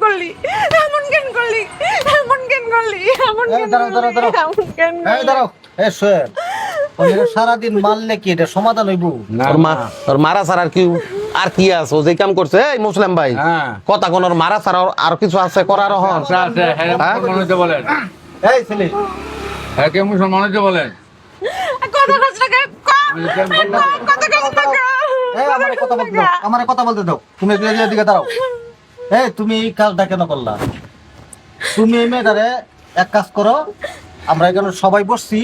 করলি এমন কেন করলি এমন কেন করলি এমন এই কেন দাঁড়াও, দাঁড়াও, দাঁড়াও। এমন কেন এই দাঁড়াও, এই শোয়েন, ওদের সারাদিন মারলে কি এটা সমাধান হইব? ওর মারা ছাড়া আর কি আছে? ও যে কাম করছে এই মুসলিম ভাই, হ্যাঁ। কথা কোন ওর মারা ছাড়া আর কিছু আছে করার হন? আচ্ছা, হ্যাঁ, মুসলমান হইতে বলেন। এই ছেলে, হ্যাঁ, কে মুসলমান হইতে বলেন? কত কষ্ট টাকা কত কষ্ট টাকা এই আমারে কথা বলতে দাও, আমারে কথা বলতে দাও। তুমি একটু এদিকে দাঁড়াও। এই তুমি এই কাজটা কেন করলা? তুমি এই মেয়েটারে এক কাজ করো, আমরা এখানে সবাই বসছি,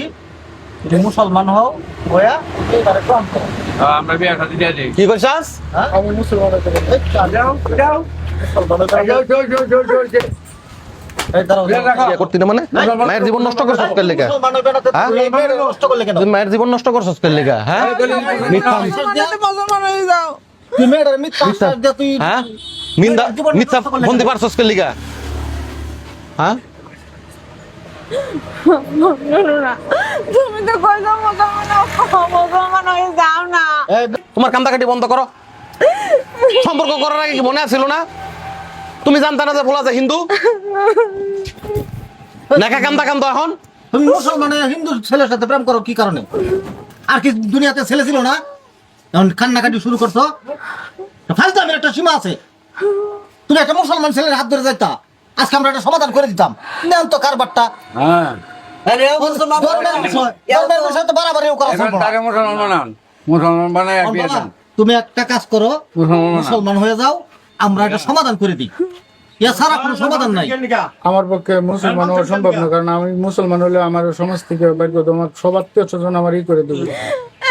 তুমি মুসলমান হও, হইয়া মেয়েটারে গ্রহণ করো। আমরা বিয়ে শাদী দিয়ে দিই। কি করছাস? হ্যাঁ? আমি মুসলমান হইতে বলছি। এই যাও, যাও। মুসলমান হইতে বলছি। এই দাঁড়াও, দাঁড়াও। বিয়ে করতি না মানে মায়ের জীবন নষ্ট করছস কেন লেগা? মুসলমান হইবে না তো হ্যাঁ? তুমি এই মেয়েটারে নষ্ট করলে কেন? তুই মায়ের জীবন নষ্ট করছস কেন লেগা? হ্যাঁ মিথ্যা, মুসলমান হয়ে যাও তুই মেয়েটারে মিথ্যা আশ্বাস দিয়ে তুই হ্যাঁ মিন্দা মিথ্যা বন্দি পারছস কেন লেগা? হ্যাঁ না তুমি তো কইছো মুসলমান হয়ে যাও না এই তোমার কান্দাকাটি বন্ধ করো। সম্পর্ক করার আগে কি মনে আছিল না? তুমি জানতা না যে ভোলা যে হিন্দু? নাকা কান্দা কান্দা এখন তুমি মুসলমান হিন্দু ছেলের সাথে প্রেম করো কি কারণে? আর কি দুনিয়াতে ছেলে ছিল না? এখন কান্নাকাটি শুরু করছো? ফালতু আমার একটা সীমা আছে। তুমি একটা মুসলমান ছেলের হাত ধরে যাইতা, আজকে আমরা একটা সমাধান করে দিতাম। নেন তো কারবারটা। হ্যাঁ, ধর্মের বিষয় তো বাড়াবাড়িও করা এখন সম্ভব না। তাকে মুসলমান বানান। মুসলমান বানায় এখন বিয়ে বাবা, দেন। তুমি একটা কাজ করো, মুসলমান বানান। মুসলমান হয়ে যাও, আমরা একটা সমাধান করে দিই। ইয়া ছাড়া কোনো সমাধান নাই। আমার পক্ষে মুসলমান হওয়া সম্ভব না, কারণ আমি মুসলমান হলে আমার সমাজ থেকে বাইর করে দেবো, আমার সব আত্মীয় স্বজন আমার ই করে দেবো।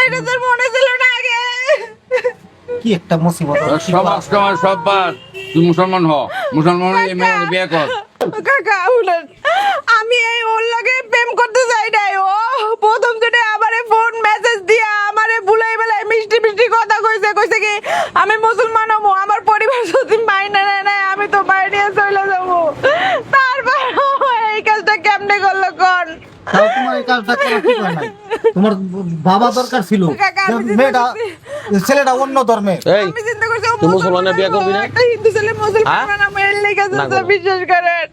এটা তোর মনে ছিল না আগে কি একটা মুসিবত। সমাজ সমাজ সব বাদ, তুই মুসলমান হ। মুসলমান হয়ে মেয়ে বিয়ে কর। কাকা উলেন আমি এই ওর লগে প্রেম করতে চাই নাই ও প্রথম দিনে আমারে ফোন মেসেজ দিয়া আমারে বুলাই বেলায় মিষ্টি মিষ্টি কথা কইছে কি আমি মুসলমান হবো আমার পরিবার যদি মাইনা নেয় না আমি তো বাইরে নিয়ে চলে যাবো তারপর ও এই কাজটা কেমনে করলো কোন তাও তোমার এই কাজটা করা ঠিক হয় নাই। তোমার বাবা দরকার ছিল কাকা, আমি যে মেয়েটা ছেলেটা অন্য ধর্মে। এই আমি চিন্তা করছি ও তুই মুসলমানের বিয়ে করবি না? একটা হিন্দু ছেলে হ্যাঁ? মুসলমান আমি এর লেগে না করবো। বিশ্বাস করেন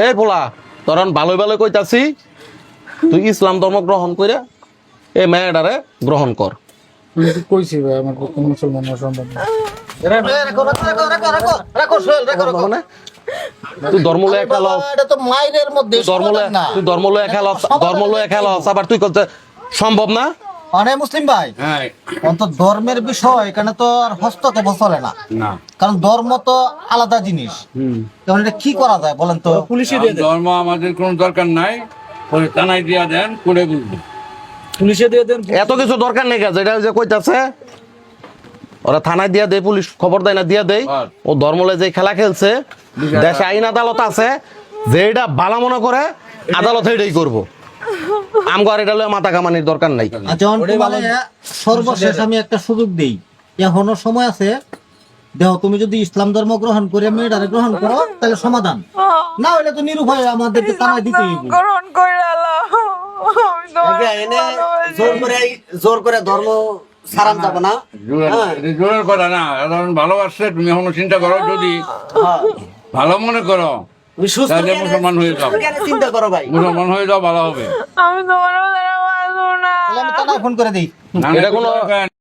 এই ভোলা তোরন ভালো ভালো কইতাছি, তুই ইসলাম ধর্ম গ্রহণ কইরা এই মেয়েটারে গ্রহণ কর। আমি তো কইছি ভাই, আমার পক্ষে মুসলমান হওয়া সম্ভব না। মানে তুই ধর্ম লয়ে খেলো, এটা তো মায়ের মধ্যে ধর্ম লয়ে সমাধান না। তুই ধর্ম লয়ে খেলো, আবার তুই করতে সম্ভব না? মানে মুসলিম ভাই, হ্যাঁ, অন্তত ধর্মের বিষয় এখানে তো আর হস্তক্ষেপ চলে না, না। কারণ ধর্ম তো আলাদা জিনিস। যেমন এটা কি করা যায় বলেন তো? ধর্ম আমাদের কোনো দরকার নাই, ওই থানায় দিয়া দেন, করে বুঝবো। এত কিছু দরকার নেই, কাজ এটা যে কইতাছে ওরা থানায় দিয়া দেয়, পুলিশ খবর দেয় না, দিয়া দেয়। ও ধর্মলে যে খেলা খেলছে, দেশে আইন আদালত আছে, যেটা ভালো মনে করে আদালত এটাই করবো। আমগো আর এটা লয়ে মাথা কামানির দরকার নাই। আচ্ছা তোমারে সর্বশেষ আমি একটা সুযোগ দেই, এখনো সময় আছে। দেখো তুমি যদি ইসলাম ধর্ম গ্রহণ করে মেয়েটারে গ্রহণ করো তাহলে সমাধান, না হলে তো নিরুপায় আমাদেরকে তারাই দিতে হইব। গ্রহণ করে আলো জোর করে ধর্ম সারান যাব না। জোরের কথা না, এখন ভালোবাসছে, তুমি এখনো চিন্তা করো, যদি ভালো মনে করো তুমি সুস্থ তাহলে মুসলমান হয়ে যাও। চিন্তা করো ভাই। মুসলমান হয়ে যাও, ভালো হবে। আমি তোমার বাঁচবো না তাহলে আমি তারা ফোন করে দিই। না, এটা কোনো- দরকার